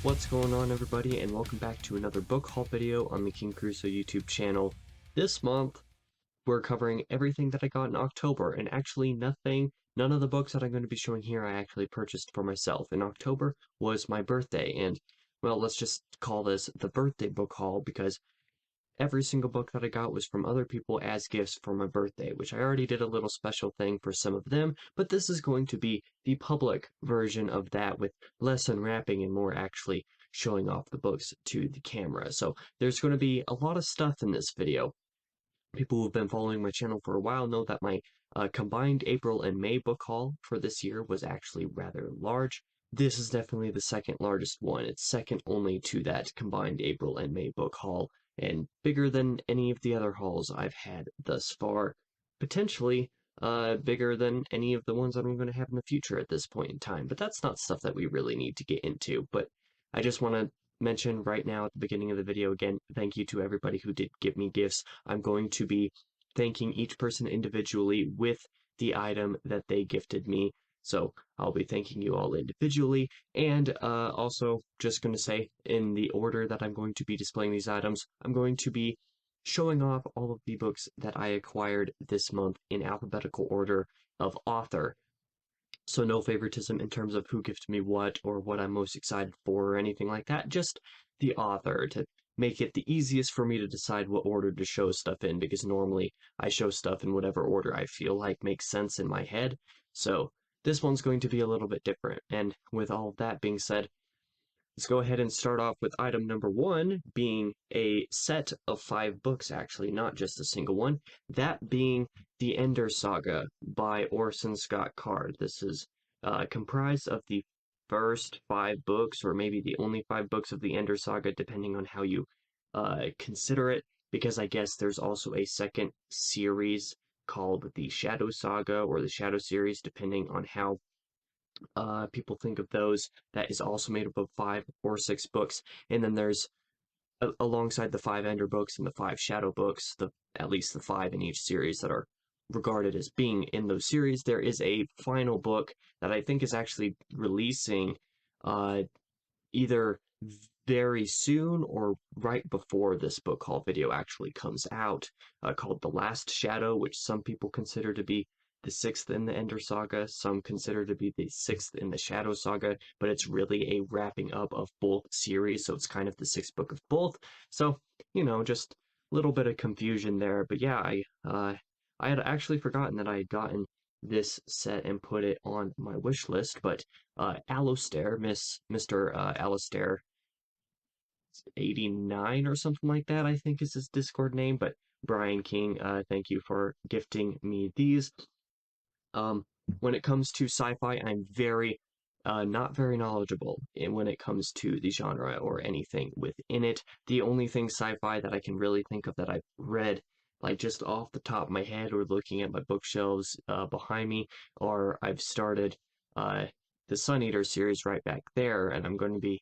What's going on, everybody, and welcome back to another book haul video on the King Crusoe YouTube channel. This month, we're covering everything that I got in October, and actually none of the books that I'm going to be showing here I actually purchased for myself. In October was my birthday, and, well, let's just call this the birthday book haul because every single book that I got was from other people as gifts for my birthday, which I already did a little special thing for some of them, but this is going to be the public version of that with less unwrapping and more actually showing off the books to the camera. So there's going to be a lot of stuff in this video. People who've been following my channel for a while know that my combined April and May book haul for this year was actually rather large. This is definitely the second largest one. It's second only to that combined April and May book haul, and bigger than any of the other hauls I've had thus far. Potentially bigger than any of the ones that I'm going to have in the future at this point in time. But that's not stuff that we really need to get into. But I just want to mention right now at the beginning of the video again, thank you to everybody who did give me gifts. I'm going to be thanking each person individually with the item that they gifted me. So I'll be thanking you all individually, and also just going to say in the order that I'm going to be displaying these items, I'm going to be showing off all of the books that I acquired this month in alphabetical order of author. So no favoritism in terms of who gifted me what or what I'm most excited for or anything like that, just the author to make it the easiest for me to decide what order to show stuff in, because normally I show stuff in whatever order I feel like makes sense in my head. So this one's going to be a little bit different. And with all of that being said, let's go ahead and start off with item number one, being a set of 5 books, actually, not just a single one. That being The Ender Saga by Orson Scott Card. This is comprised of the first 5 books, or maybe the only 5 books of the Ender Saga, depending on how you consider it, because I guess there's also a second series called the Shadow Saga or the Shadow series, depending on how people think of those. That is also made up of 5 or 6 books, and then there's alongside the 5 Ender books and the 5 Shadow books, at least the 5 in each series that are regarded as being in those series, there is a final book that I think is actually releasing either very soon or right before this book haul video actually comes out, called The Last Shadow, which some people consider to be the 6th in the Ender Saga, some consider to be the 6th in the Shadow Saga, but it's really a wrapping up of both series, so it's kind of the 6th book of both. So, just a little bit of confusion there, but yeah, I had actually forgotten that I had gotten this set and put it on my wish list, but Alistair, Mr. Alistair 89 or something like that, I think is his Discord name, but Brian King, thank you for gifting me these. When it comes to sci-fi, I'm not very knowledgeable when it comes to the genre or anything within it. The only thing sci-fi that I can really think of that I've read, like just off the top of my head or looking at my bookshelves behind me, or I've started the Sun Eater series right back there, and I'm going to be,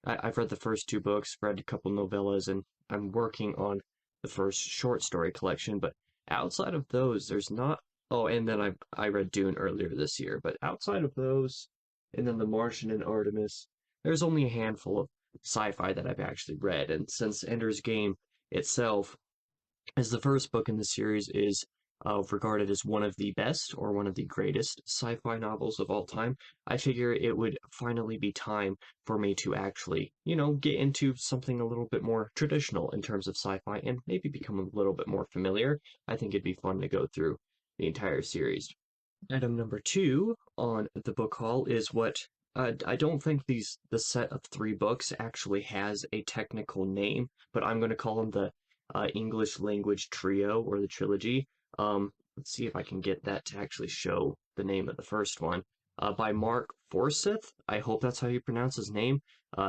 I've read the first 2 books, read a couple novellas, and I'm working on the first short story collection, but outside of those, there's not. Oh, and then I read Dune earlier this year, but outside of those, and then The Martian and Artemis, there's only a handful of sci-fi that I've actually read, and since Ender's Game itself, as the first book in the series, is regarded as one of the best or one of the greatest sci-fi novels of all time, I figure it would finally be time for me to actually, get into something a little bit more traditional in terms of sci-fi and maybe become a little bit more familiar. I think it'd be fun to go through the entire series. Item number 2 on the book haul is what I don't think the set of 3 books actually has a technical name, but I'm going to call them the English language trio or the trilogy. Let's see if I can get that to actually show the name of the first one. By Mark Forsyth. I hope that's how you pronounce his name.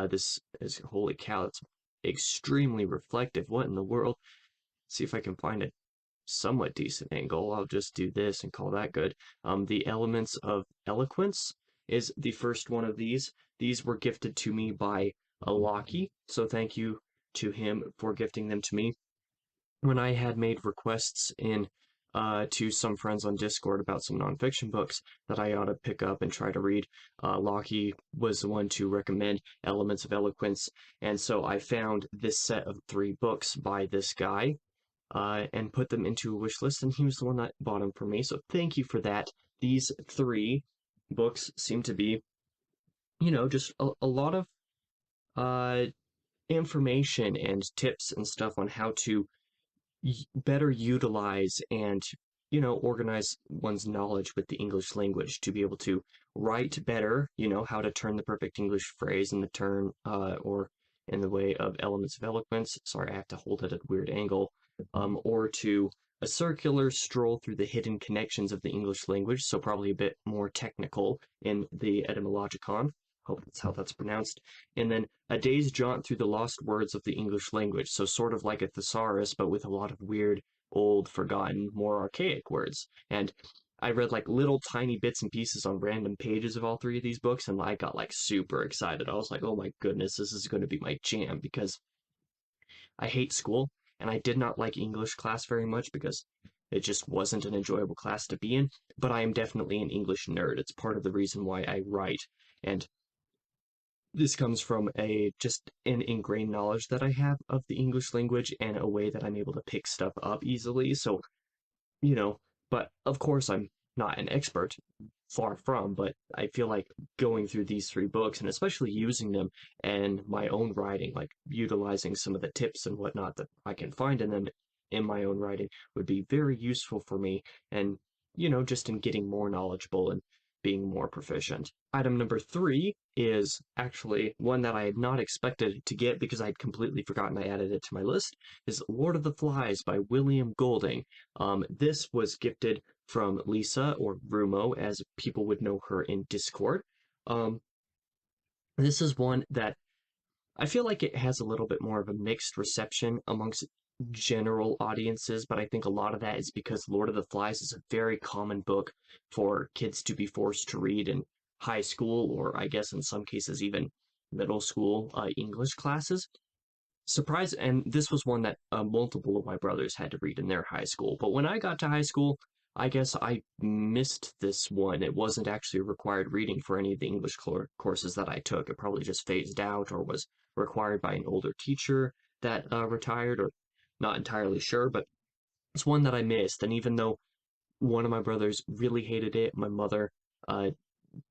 This is, holy cow, it's extremely reflective. What in the world? Let's see if I can find it somewhat decent angle. I'll just do this and call that good. The Elements of Eloquence is the first one of these. These were gifted to me by Lockie, so thank you to him for gifting them to me. When I had made requests in to some friends on Discord about some nonfiction books that I ought to pick up and try to read. Lockie was the one to recommend Elements of Eloquence, and so I found this set of 3 books by this guy and put them into a wish list, and he was the one that bought them for me. So thank you for that. These 3 books seem to be, just a lot of uh, information and tips and stuff on how to better utilize and organize one's knowledge with the English language to be able to write better, how to turn the perfect English phrase in the turn or in the way of Elements of Eloquence. Sorry, I have to hold it at a weird angle. Or to a circular stroll through the hidden connections of the English language, so probably a bit more technical in the etymologicon. Hope that's how that's pronounced. And then a day's jaunt through the lost words of the English language, so sort of like a thesaurus, but with a lot of weird, old, forgotten, more archaic words. And I read like little tiny bits and pieces on random pages of all 3 of these books, and I got like super excited. I was like, oh my goodness, this is going to be my jam, because I hate school, and I did not like English class very much because it just wasn't an enjoyable class to be in, but I am definitely an English nerd. It's part of the reason why I write, and this comes from just an ingrained knowledge that I have of the English language and a way that I'm able to pick stuff up easily. So, you know, but of course I'm not an expert, far from, but I feel like going through these 3 books and especially using them in my own writing, like utilizing some of the tips and whatnot that I can find in them in my own writing would be very useful for me and, just in getting more knowledgeable and being more proficient. Item number 3 is actually one that I had not expected to get because I'd completely forgotten I added it to my list, is Lord of the Flies by William Golding. This was gifted from Lisa, or Rumo, as people would know her in Discord. This is one that I feel like it has a little bit more of a mixed reception amongst general audiences, but I think a lot of that is because Lord of the Flies is a very common book for kids to be forced to read in high school, or I guess in some cases even middle school English classes. Surprise, and this was one that multiple of my brothers had to read in their high school, but when I got to high school, I guess I missed this one. It wasn't actually required reading for any of the English courses that I took. It probably just phased out or was required by an older teacher that retired, or not entirely sure, but it's one that I missed. And even though one of my brothers really hated it, my mother uh,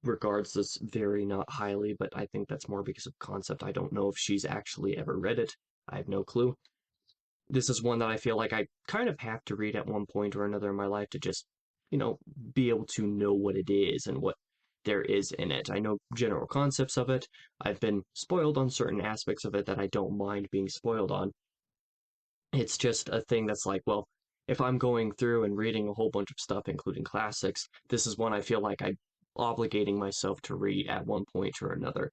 regards this very not highly, but I think that's more because of concept. I don't know if she's actually ever read it. I have no clue. This is one that I feel like I kind of have to read at one point or another in my life to just, be able to know what it is and what there is in it. I know general concepts of it. I've been spoiled on certain aspects of it that I don't mind being spoiled on. It's just a thing that's like, well, if I'm going through and reading a whole bunch of stuff, including classics, this is one I feel like I'm obligating myself to read at one point or another,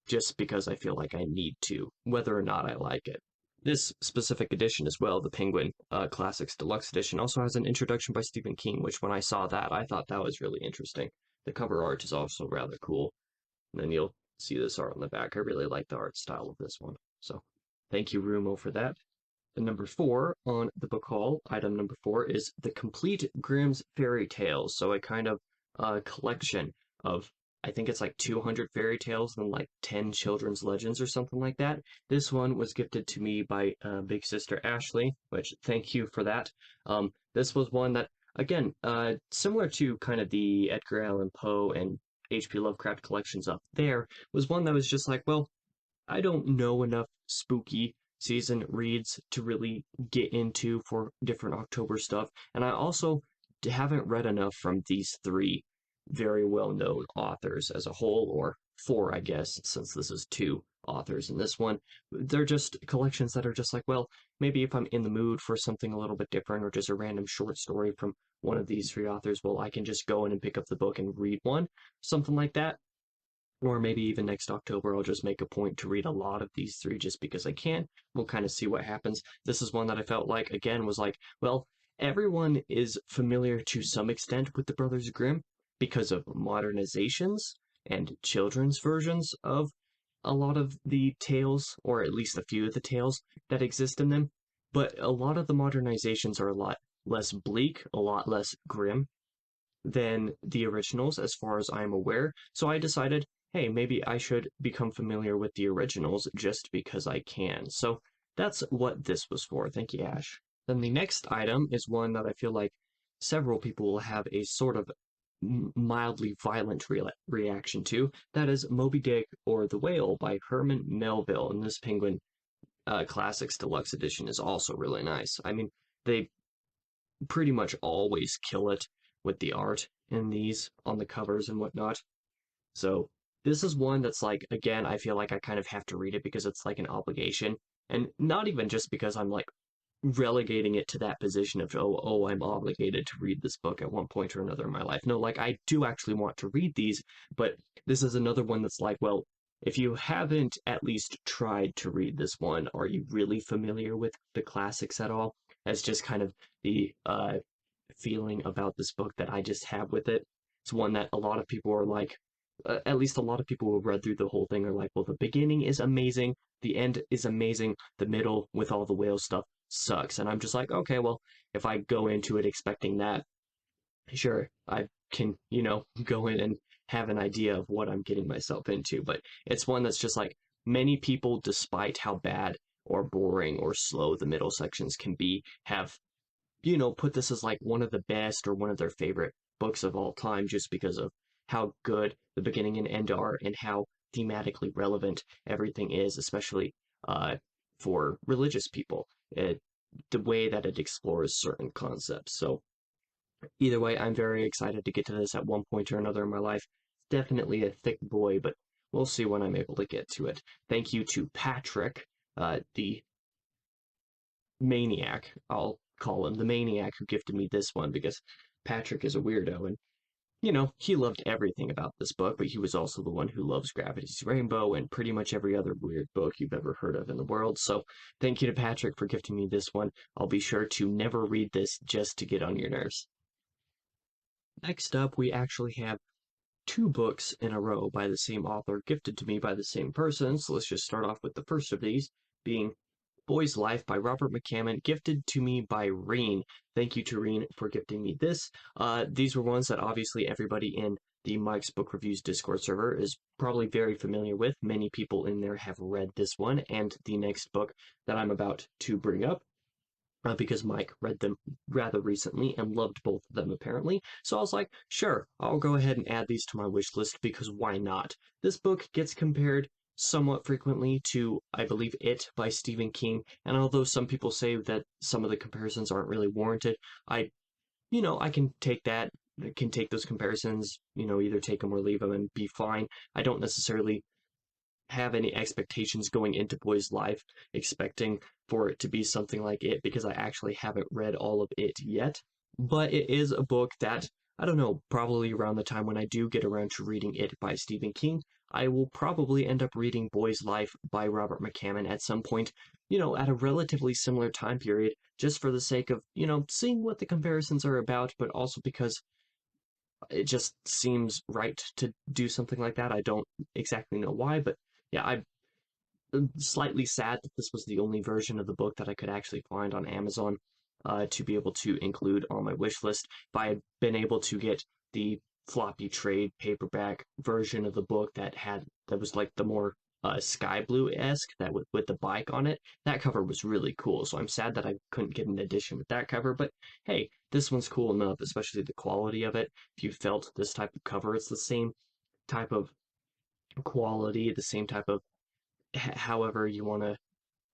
just because I feel like I need to, whether or not I like it. This specific edition as well, the Penguin Classics Deluxe Edition, also has an introduction by Stephen King, which when I saw that, I thought that was really interesting. The cover art is also rather cool. And then you'll see this art on the back. I really like the art style of this one. So thank you, Rumo, for that. And number 4 on the book haul, item number 4, is The Complete Grimm's Fairy Tales. So a kind of collection of, I think it's like 200 fairy tales and like 10 children's legends or something like that. This one was gifted to me by big sister Ashley, which thank you for that. This was one that, again, similar to kind of the Edgar Allan Poe and H.P. Lovecraft collections up there, was one that was just like, well, I don't know enough spooky season reads to really get into for different October stuff, and I also haven't read enough from these 3 very well-known authors as a whole, or 4, I guess, since this is 2 authors in this one. They're just collections that are just like, well, maybe if I'm in the mood for something a little bit different, or just a random short story from one of these 3 authors, well, I can just go in and pick up the book and read one, something like that. Or maybe even next October, I'll just make a point to read a lot of these 3 just because I can. We'll kind of see what happens. This is one that I felt like, again, was like, well, everyone is familiar to some extent with the Brothers Grimm because of modernizations and children's versions of a lot of the tales, or at least a few of the tales that exist in them. But a lot of the modernizations are a lot less bleak, a lot less grim than the originals, as far as I'm aware. So I decided, hey, maybe I should become familiar with the originals just because I can. So that's what this was for. Thank you, Ash. Then the next item is one that I feel like several people will have a sort of mildly violent reaction to. That is Moby Dick or The Whale by Herman Melville. And this Penguin Classics Deluxe Edition is also really nice. I mean, they pretty much always kill it with the art in these on the covers and whatnot. So this is one that's like, again, I feel like I kind of have to read it because it's like an obligation. And not even just because I'm like relegating it to that position of, I'm obligated to read this book at one point or another in my life. No, like I do actually want to read these, but this is another one that's like, well, if you haven't at least tried to read this one, are you really familiar with the classics at all? That's just kind of the feeling about this book that I just have with it. It's one that a lot of people are like, at least a lot of people who read through the whole thing are like, well, the beginning is amazing, the end is amazing, the middle with all the whale stuff sucks. And I'm just like, okay, well, if I go into it expecting that, sure, I can, go in and have an idea of what I'm getting myself into. But it's one that's just like many people, despite how bad or boring or slow the middle sections can be, have put this as like one of the best or one of their favorite books of all time just because of how good the beginning and end are and how thematically relevant everything is, especially for religious people. The way that it explores certain concepts. So either way, I'm very excited to get to this at one point or another in my life. Definitely a thick boy, but we'll see when I'm able to get to it. Thank you to Patrick, the maniac, I'll call him the maniac who gifted me this one because Patrick is a weirdo and he loved everything about this book, but he was also the one who loves Gravity's Rainbow and pretty much every other weird book you've ever heard of in the world. So thank you to Patrick for gifting me this one. I'll be sure to never read this just to get on your nerves. Next up, we actually have two books in a row by the same author gifted to me by the same person. So let's just start off with the first of these being Boy's Life by Robert McCammon, gifted to me by Reen. Thank you to Reen for gifting me this. These were ones that obviously everybody in the Mike's Book Reviews Discord server is probably very familiar with. Many people in there have read this one and the next book that I'm about to bring up. Because Mike read them rather recently and loved both of them apparently. So I was like, sure, I'll go ahead and add these to my wish list because why not? This book gets compared somewhat frequently to, I believe, It by Stephen King, and although some people say that some of the comparisons aren't really warranted, I can take that, can take those comparisons, either take them or leave them and be fine. I don't necessarily have any expectations going into Boy's Life, expecting for it to be something like it because I actually haven't read all of it yet. But it is a book that, I don't know, probably around the time when I do get around to reading It by Stephen King, I will probably end up reading Boy's Life by Robert McCammon at some point, at a relatively similar time period, just for the sake of, seeing what the comparisons are about, but also because it just seems right to do something like that. I don't exactly know why, but yeah, I'm slightly sad that this was the only version of the book that I could actually find on Amazon to be able to include on my wish list. If I had been able to get the floppy trade paperback version of the book that was like the more sky blue esque that with the bike on it, that cover was really cool. So I'm sad that I couldn't get an edition with that cover, but hey, this one's cool enough, especially the quality of it. If you felt this type of cover, it's the same type of quality, the same type of however you want to,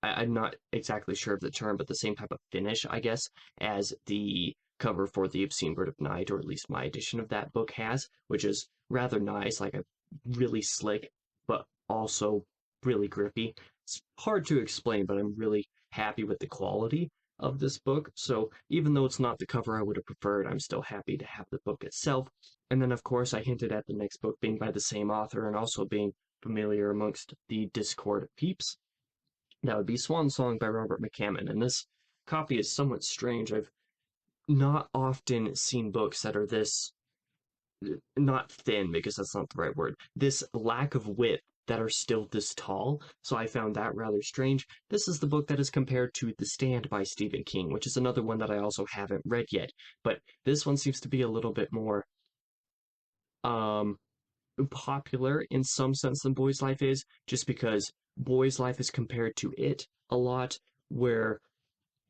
I'm not exactly sure of the term, but the same type of finish, I guess, as the cover for The Obscene Bird of Night, or at least my edition of that book has, which is rather nice, like a really slick, but also really grippy. It's hard to explain, but I'm really happy with the quality of this book. So even though it's not the cover I would have preferred, I'm still happy to have the book itself. And then, of course, I hinted at the next book being by the same author and also being familiar amongst the Discord peeps. That would be Swan Song by Robert McCammon, and this copy is somewhat strange. I've not often seen books that are this, not thin, because that's not the right word, this lack of width that are still this tall, so I found that rather strange. This is the book that is compared to The Stand by Stephen King, which is another one that I also haven't read yet, but this one seems to be a little bit more um popular in some sense than Boy's Life is, just because Boy's Life is compared to it a lot, where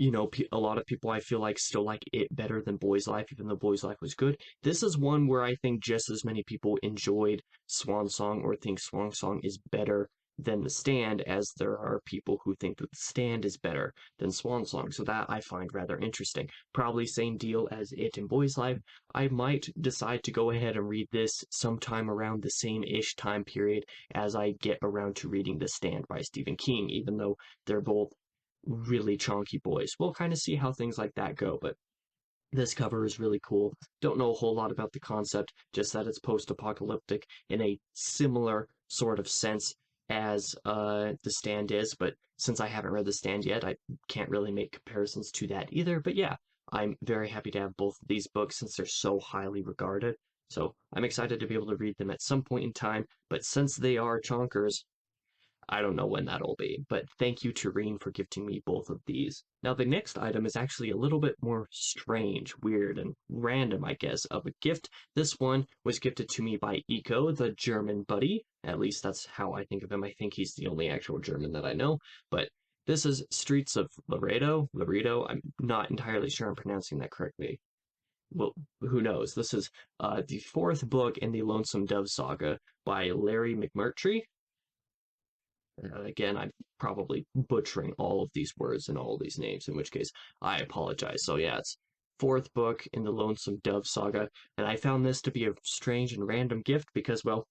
a lot of people I feel like still like it better than Boy's Life, even though Boy's Life was good. This is one where I think just as many people enjoyed Swan Song or think Swan Song is better than The Stand, as there are people who think that The Stand is better than Swan Song. So that I find rather interesting. Probably same deal as it in Boy's Life. I might decide to go ahead and read this sometime around the same-ish time period as I get around to reading The Stand by Stephen King, even though they're both really chonky boys. We'll kind of see how things like that go, but this cover is really cool. Don't know a whole lot about the concept, just that it's post-apocalyptic in a similar sort of sense as The Stand is, but since I haven't read The Stand yet, I can't really make comparisons to that either. But yeah, I'm very happy to have both of these books since they're so highly regarded. So I'm excited to be able to read them at some point in time, but since they are chonkers, I don't know when that'll be, but thank you, Tareen, for gifting me both of these. Now, the next item is actually a little bit more strange, weird, and random, I guess, of a gift. This one was gifted to me by Eco, the German buddy. At least that's how I think of him. I think he's the only actual German that I know. But this is Streets of Laredo. I'm not entirely sure I'm pronouncing that correctly. Well, who knows? This is the fourth book in the Lonesome Dove saga by Larry McMurtry. Again, I'm probably butchering all of these words and all of these names, in which case I apologize. So yeah, it's fourth book in the Lonesome Dove saga, and I found this to be a strange and random gift because, well,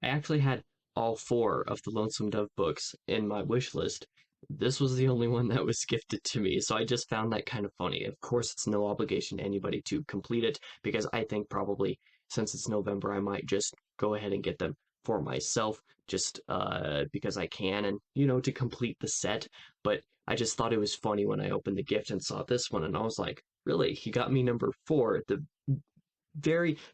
I actually had all four of the Lonesome Dove books in my wish list. This was the only one that was gifted to me, so I just found that kind of funny. Of course, it's no obligation to anybody to complete it, because I think probably since it's November, I might just go ahead and get them for myself, just because I can, and to complete the set. But I just thought it was funny when I opened the gift and saw this one, and I was like, really? He got me number four, the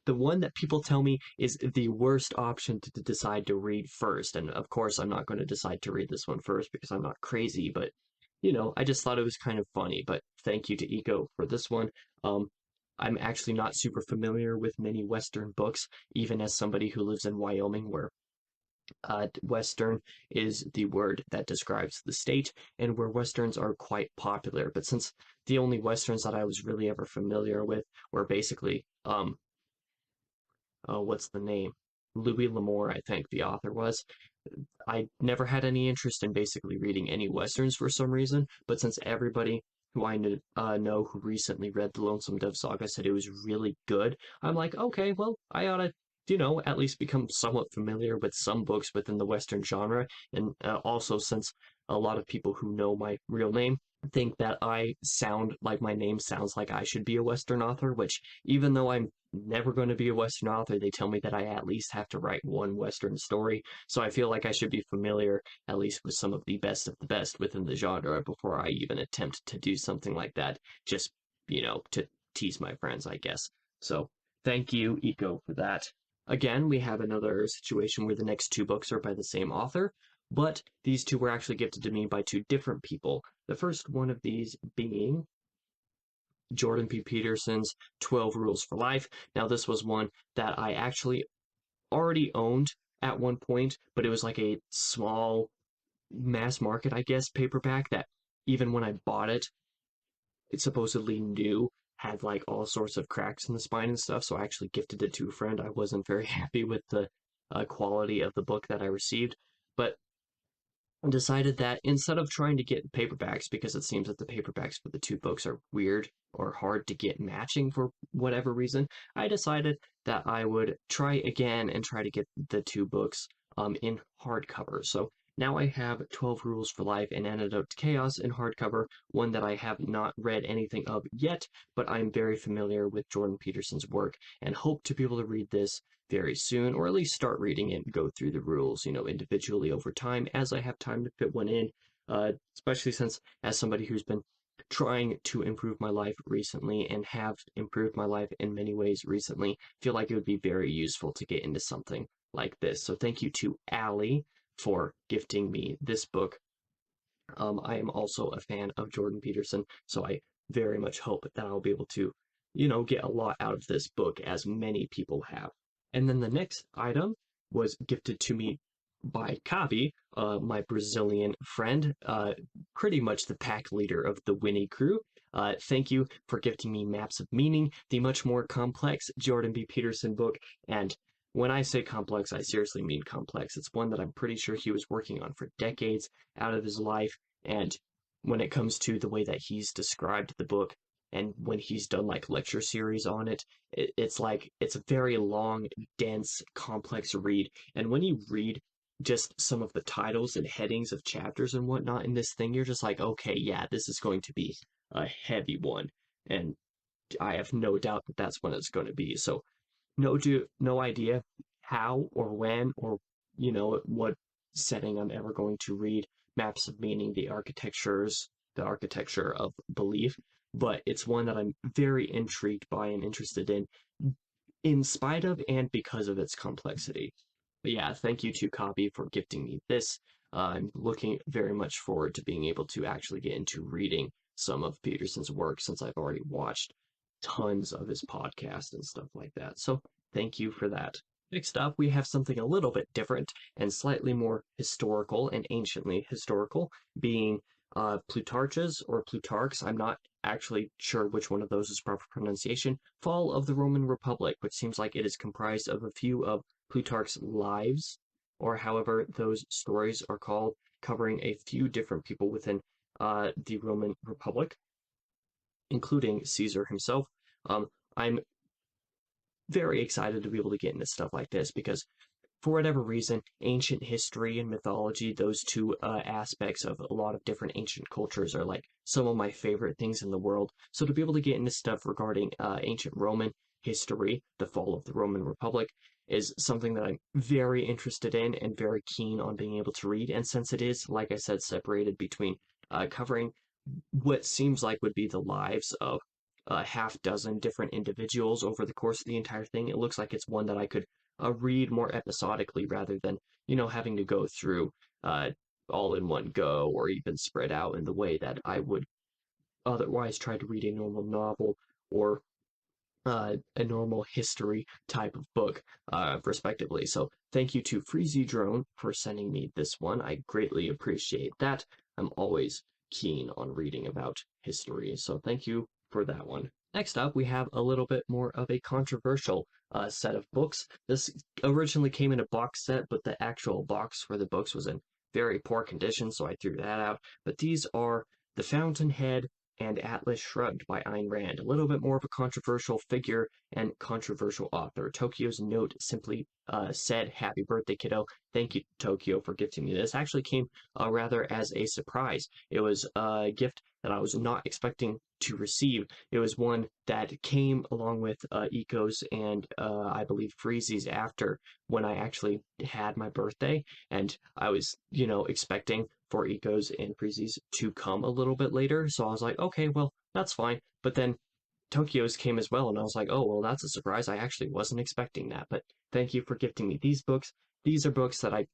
one that people tell me is the worst option to decide to read first. And of course, I'm not going to decide to read this one first because I'm not crazy, but I just thought it was kind of funny. But thank you to Eco for this one. Um, I'm actually not super familiar with many Western books, even as somebody who lives in Wyoming, where Western is the word that describes the state, and where Westerns are quite popular. But since the only Westerns that I was really ever familiar with were basically, what's the name? Louis L'Amour, I think the author was. I never had any interest in basically reading any Westerns for some reason, but since everybody who I know who recently read the Lonesome Dove Saga said it was really good, I'm like, okay, well, I ought to at least become somewhat familiar with some books within the Western genre. And also, since a lot of people who know my real name think that I sound like my name sounds like I should be a Western author, which even though I'm never going to be a Western author, they tell me that I at least have to write one Western story. So I feel like I should be familiar at least with some of the best within the genre before I even attempt to do something like that, just, to tease my friends, I guess. So thank you, Eco, for that. Again, we have another situation where the next two books are by the same author, but these two were actually gifted to me by two different people. The first one of these being Jordan P. Peterson's 12 Rules for Life. Now, this was one that I actually already owned at one point, but it was like a small mass market, I guess, paperback that even when I bought it, it supposedly new, had like all sorts of cracks in the spine and stuff, so I actually gifted it to a friend. I wasn't very happy with the quality of the book that I received, but decided that instead of trying to get paperbacks, because it seems that the paperbacks for the two books are weird or hard to get matching for whatever reason, I decided that I would try again and try to get the two books in hardcover. So now I have 12 Rules for Life and Antidote to Chaos in hardcover, one that I have not read anything of yet, but I'm very familiar with Jordan Peterson's work and hope to be able to read this very soon, or at least start reading it and go through the rules, individually over time as I have time to fit one in, especially since as somebody who's been trying to improve my life recently and have improved my life in many ways recently, feel like it would be very useful to get into something like this. So thank you to Allie for gifting me this book. I am also a fan of Jordan Peterson, so I very much hope that I'll be able to, get a lot out of this book, as many people have. And then the next item was gifted to me by Kabi, my Brazilian friend, pretty much the pack leader of the Winnie crew. Thank you for gifting me Maps of Meaning, the much more complex Jordan B. Peterson book. And when I say complex, I seriously mean complex. It's one that I'm pretty sure he was working on for decades out of his life. And when it comes to the way that he's described the book, and when he's done like lecture series on it, it's like it's a very long, dense, complex read. And when you read just some of the titles and headings of chapters and whatnot in this thing, you're just like, okay, yeah, this is going to be a heavy one. And I have no doubt that that's what it's going to be. So no idea how or when or what setting I'm ever going to read Maps of Meaning, the architecture of belief, but it's one that I'm very intrigued by and interested in spite of and because of its complexity. But yeah, thank you to Copy for gifting me this. I'm looking very much forward to being able to actually get into reading some of Peterson's work, since I've already watched tons of his podcasts and stuff like that. So thank you for that. Next up, we have something a little bit different and slightly more historical and anciently historical, being Plutarch's or Plutarch's. I'm not actually sure which one of those is proper pronunciation. Fall of the Roman Republic, which seems like it is comprised of a few of Plutarch's lives, or however those stories are called, covering a few different people within the Roman Republic, including Caesar himself. I'm very excited to be able to get into stuff like this because, for whatever reason, ancient history and mythology, those two aspects of a lot of different ancient cultures, are like some of my favorite things in the world. So to be able to get into stuff regarding ancient Roman history, the fall of the Roman Republic, is something that I'm very interested in and very keen on being able to read. And since it is, like I said, separated between covering what seems like would be the lives of a half dozen different individuals over the course of the entire thing, it looks like it's one that I could read more episodically rather than, having to go through all in one go, or even spread out in the way that I would otherwise try to read a normal novel or a normal history type of book, respectively. So thank you to Freezy Drone for sending me this one. I greatly appreciate that. I'm always keen on reading about history, so thank you for that one. Next up, we have a little bit more of a controversial set of books. This originally came in a box set, but the actual box for the books was in very poor condition, so I threw that out. But these are The Fountainhead and Atlas Shrugged by Ayn Rand. A little bit more of a controversial figure and controversial author. Tokyo's note simply said, "Happy birthday, kiddo." Thank you, Tokyo, for gifting me this. Actually came rather as a surprise. It was a gift that I was not expecting to receive. It was one that came along with Eco's and I believe Freezy's after when I actually had my birthday, and I was, expecting for Eco's and Freezy's to come a little bit later. So I was like, okay, well, that's fine. But then Tokyo's came as well, and I was like, oh, well, that's a surprise. I actually wasn't expecting that. But thank you for gifting me these books. These are books that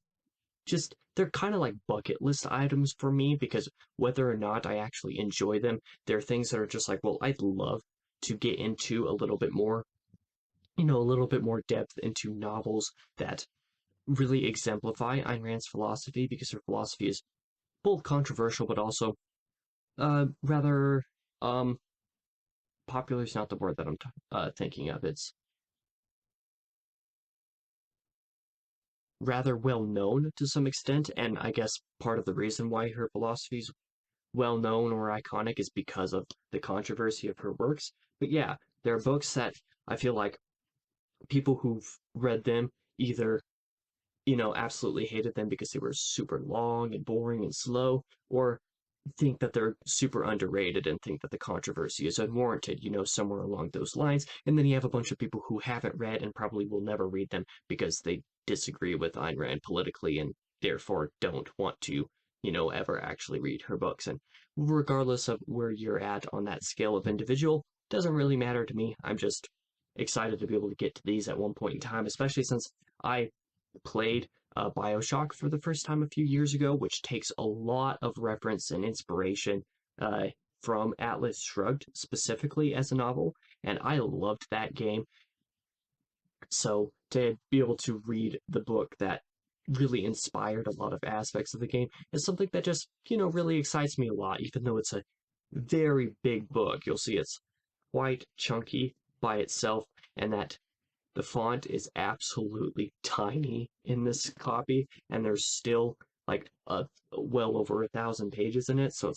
they're kind of like bucket list items for me, because whether or not I actually enjoy them, they're things that are just like, well, I'd love to get into a little bit more, a little bit more depth into novels that really exemplify Ayn Rand's philosophy, because her philosophy is both controversial but also rather popular is not the word that I'm thinking of. It's rather well known to some extent, and I guess part of the reason why her philosophy is well known or iconic is because of the controversy of her works. But yeah, there are books that I feel like people who've read them either absolutely hated them because they were super long and boring and slow, or think that they're super underrated and think that the controversy is unwarranted, somewhere along those lines. And then you have a bunch of people who haven't read and probably will never read them because they disagree with Ayn Rand politically and therefore don't want to, ever actually read her books. And regardless of where you're at on that scale of individual, doesn't really matter to me. I'm just excited to be able to get to these at one point in time, especially since I played BioShock for the first time a few years ago, which takes a lot of reference and inspiration uh, from Atlas Shrugged specifically as a novel, and I loved that game. So to be able to read the book that really inspired a lot of aspects of the game is something that just, really excites me a lot, even though it's a very big book. You'll see it's quite chunky by itself, and that the font is absolutely tiny in this copy, and there's still like well over 1,000 pages in it. So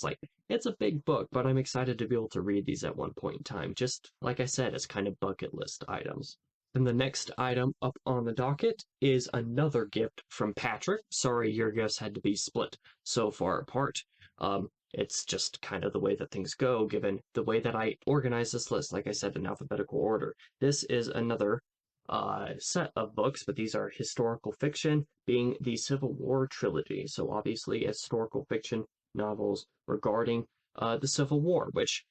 it's a big book, but I'm excited to be able to read these at one point in time. Just like I said, as kind of bucket list items. Then the next item up on the docket is another gift from Patrick. Sorry, your gifts had to be split so far apart. It's just kind of the way that things go, given the way that I organize this list, like I said, in alphabetical order. This is another set of books, but these are historical fiction, being the Civil War trilogy. So obviously, historical fiction novels regarding the Civil War, which,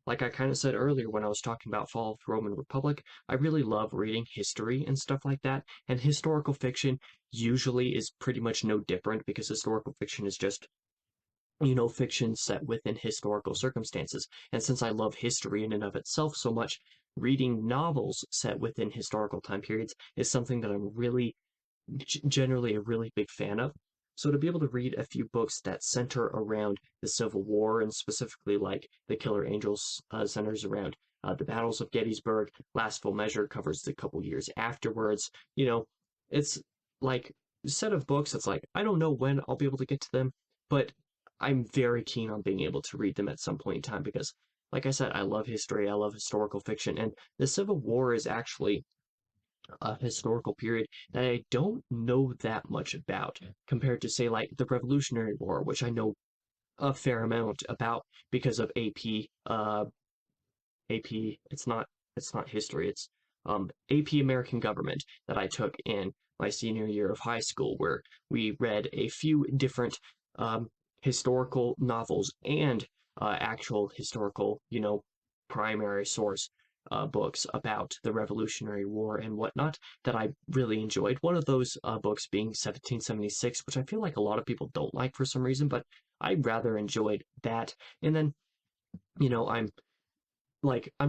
like I kind of said earlier when I was talking about Fall of the Roman Republic, I really love reading history and stuff like that. And historical fiction usually is pretty much no different because historical fiction is just, fiction set within historical circumstances. And since I love history in and of itself so much, reading novels set within historical time periods is something that I'm really generally a really big fan of. So to be able to read a few books that center around the Civil War, and specifically like The Killer Angels centers around the battles of Gettysburg, Last Full Measure covers the couple years afterwards. It's like a set of books that's like, I don't know when I'll be able to get to them, but I'm very keen on being able to read them at some point in time because, like I said, I love history, I love historical fiction, and the Civil War is actually a historical period that I don't know that much about compared to, say, like the Revolutionary War, which I know a fair amount about because of AP. AP. It's not history. It's AP American Government that I took in my senior year of high school, where we read a few different um, historical novels and actual historical, primary source books about the Revolutionary War and whatnot that I really enjoyed. One of those books being 1776, which I feel like a lot of people don't like for some reason, but I rather enjoyed that. And then, I'm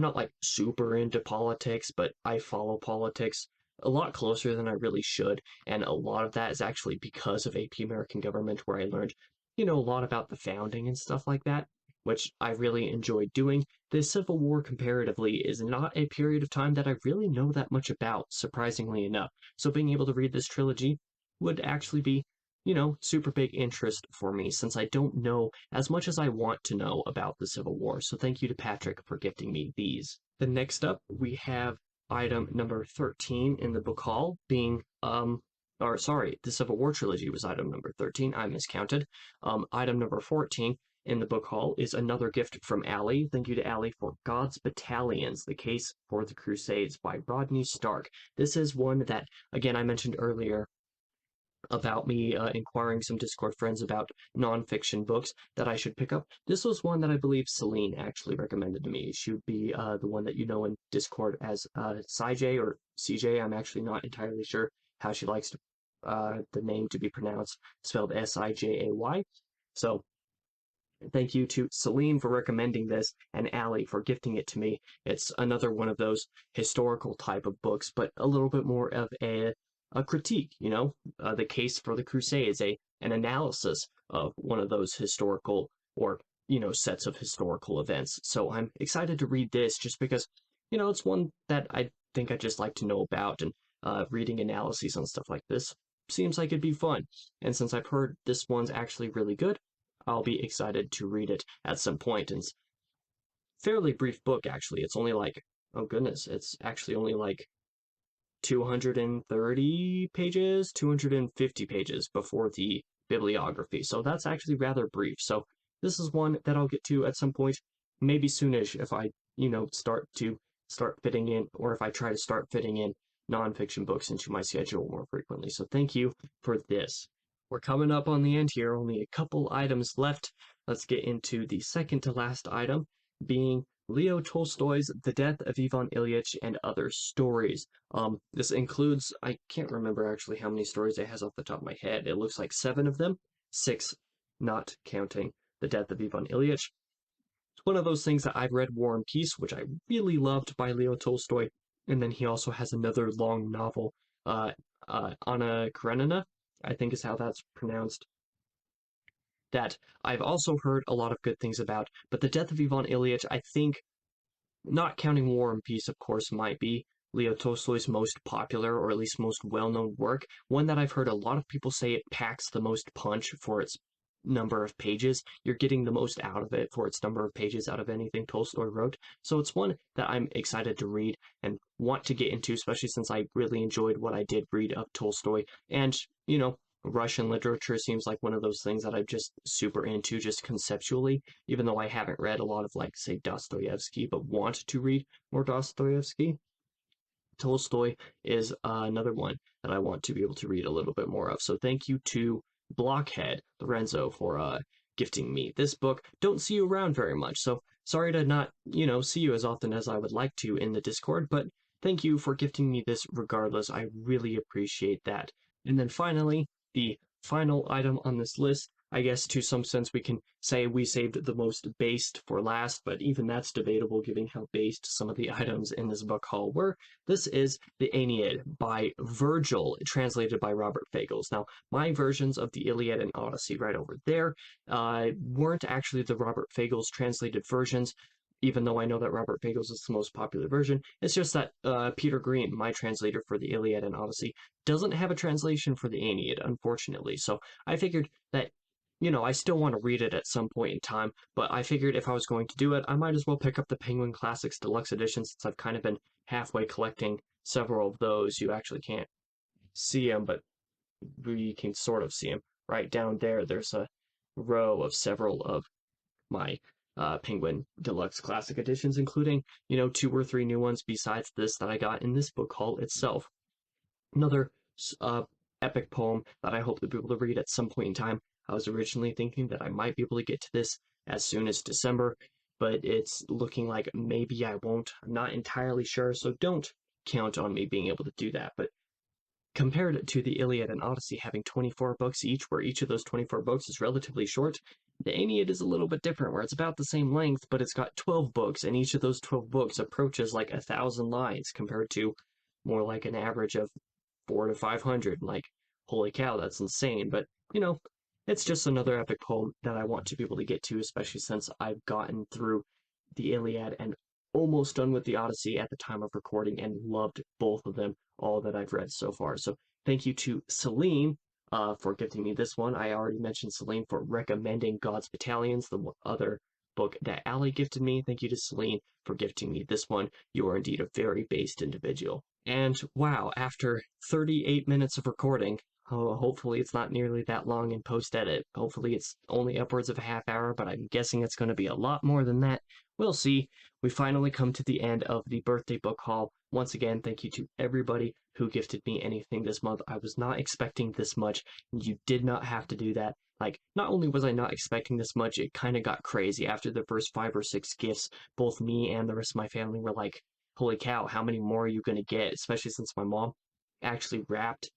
not like super into politics, but I follow politics a lot closer than I really should. And a lot of that is actually because of AP American Government, where I learned, a lot about the founding and stuff like that, which I really enjoyed doing. The Civil War, comparatively, is not a period of time that I really know that much about, surprisingly enough. So being able to read this trilogy would actually be, super big interest for me since I don't know as much as I want to know about the Civil War. So thank you to Patrick for gifting me these. Then next up, we have item number 13 in the book haul being, or sorry, the Civil War trilogy was item number 13. I miscounted. Item number 14 in the book haul is another gift from Allie. Thank you to Allie for God's Battalions, The Case for the Crusades by Rodney Stark. This is one that, again, I mentioned earlier about me inquiring some Discord friends about nonfiction books that I should pick up. This was one that I believe Celine actually recommended to me. She would be the one that you know in Discord as CJ or CJ. I'm actually not entirely sure how she likes the name to be pronounced, spelled Sijay. So thank you to Celine for recommending this and Allie for gifting it to me. It's another one of those historical type of books, but a little bit more of a critique, the case for the Crusades, an analysis of one of those historical or, sets of historical events. So I'm excited to read this just because, it's one that I think I just like to know about, and reading analyses on stuff like this seems like it'd be fun. And since I've heard this one's actually really good, I'll be excited to read it at some point. And it's a fairly brief book, actually. It's only like, oh goodness, it's actually only like 230 pages, 250 pages before the bibliography. So that's actually rather brief. So this is one that I'll get to at some point, maybe soonish if I, start fitting in, or if I try to start fitting in nonfiction books into my schedule more frequently. So thank you for this. We're coming up on the end here, only a couple items left. Let's get into the second to last item, being Leo Tolstoy's The Death of Ivan Ilyich and Other Stories. This includes, I can't remember actually how many stories it has off the top of my head. It looks like 7 of them, 6 not counting The Death of Ivan Ilyich. It's one of those things that I've read War and Peace, which I really loved by Leo Tolstoy, and then he also has another long novel, Anna Karenina, I think is how that's pronounced, that I've also heard a lot of good things about. But The Death of Ivan Ilyich, I think, not counting War and Peace, of course, might be Leo Tolstoy's most popular or at least most well-known work, one that I've heard a lot of people say it packs the most punch for its number of pages. You're getting the most out of it for its number of pages out of anything Tolstoy wrote. So it's one that I'm excited to read and want to get into, especially since I really enjoyed what I did read of Tolstoy. And, Russian literature seems like one of those things that I'm just super into, just conceptually, even though I haven't read a lot of, like, say, Dostoevsky, but want to read more Dostoevsky. Tolstoy is another one that I want to be able to read a little bit more of. So thank you to Blockhead Lorenzo for gifting me this book. Don't see you around very much, so sorry to not, see you as often as I would like to in the Discord, but thank you for gifting me this regardless. I really appreciate that. And then finally, the final item on this list, I guess to some sense we can say we saved the most based for last, but even that's debatable given how based some of the items in this book haul were. This is the Aeneid by Virgil, translated by Robert Fagles. Now, my versions of the Iliad and Odyssey right over there weren't actually the Robert Fagles translated versions, even though I know that Robert Fagles is the most popular version. It's just that Peter Green, my translator for the Iliad and Odyssey, doesn't have a translation for the Aeneid, unfortunately. So I figured that, I still want to read it at some point in time, but I figured if I was going to do it, I might as well pick up the Penguin Classics Deluxe Edition since I've kind of been halfway collecting several of those. You actually can't see them, but you can sort of see them. Right down there, there's a row of several of my Penguin Deluxe Classic Editions, including, 2 or 3 new ones besides this that I got in this book haul itself. Another epic poem that I hope to be able to read at some point in time. I was originally thinking that I might be able to get to this as soon as December, but it's looking like maybe I won't. I'm not entirely sure, so don't count on me being able to do that. But compared to the Iliad and Odyssey having 24 books each, where each of those 24 books is relatively short, the Aeneid is a little bit different, where it's about the same length, but it's got 12 books, and each of those 12 books approaches like 1,000 lines compared to more like an average of 400 to 500. Like, holy cow, that's insane. But, it's just another epic poem that I want to be able to get to, especially since I've gotten through the Iliad and almost done with the Odyssey at the time of recording and loved both of them, all that I've read so far. So thank you to Celine for gifting me this one. I already mentioned Celine for recommending God's Battalions, the other book that Allie gifted me. Thank you to Celine for gifting me this one. You are indeed a very based individual. And wow, after 38 minutes of recording, hopefully it's not nearly that long in post-edit. Hopefully it's only upwards of a half hour, but I'm guessing it's going to be a lot more than that. We'll see. We finally come to the end of the birthday book haul. Once again, thank you to everybody who gifted me anything this month. I was not expecting this much, and you did not have to do that. Like, not only was I not expecting this much, it kind of got crazy. After the first 5 or 6 gifts, both me and the rest of my family were like, holy cow, how many more are you going to get? Especially since my mom actually wrapped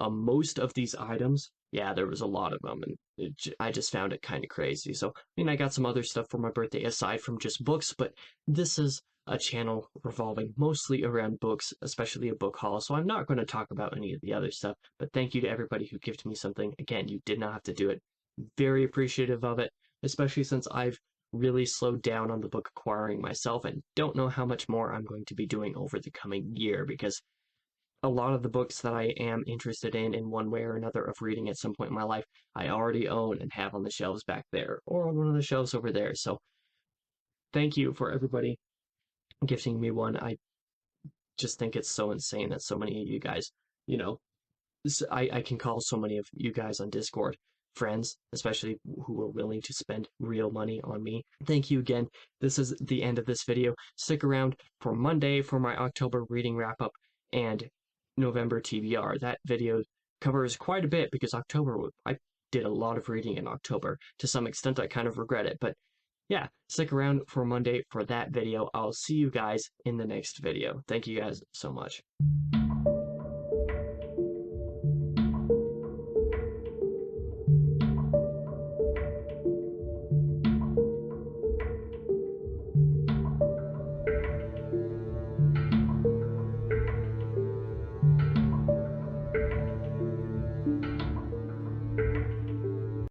most of these items. Yeah, there was a lot of them, and I just found it kind of crazy. So, I got some other stuff for my birthday aside from just books, but this is a channel revolving mostly around books, especially a book haul, so I'm not going to talk about any of the other stuff, but thank you to everybody who gifted me something. Again, you did not have to do it. Very appreciative of it, especially since I've really slowed down on the book acquiring myself and don't know how much more I'm going to be doing over the coming year, because a lot of the books that I am interested in one way or another of reading at some point in my life, I already own and have on the shelves back there or on one of the shelves over there. So thank you for everybody gifting me one. I just think it's so insane that so many of you guys, I can call so many of you guys on Discord friends, especially who are willing to spend real money on me. Thank you again. This is the end of this video. Stick around for Monday for my October reading wrap up and November TBR. That video covers quite a bit because I did a lot of reading in October. To some extent, I kind of regret it, but yeah, stick around for Monday for that video. I'll see you guys in the next video. Thank you guys so much.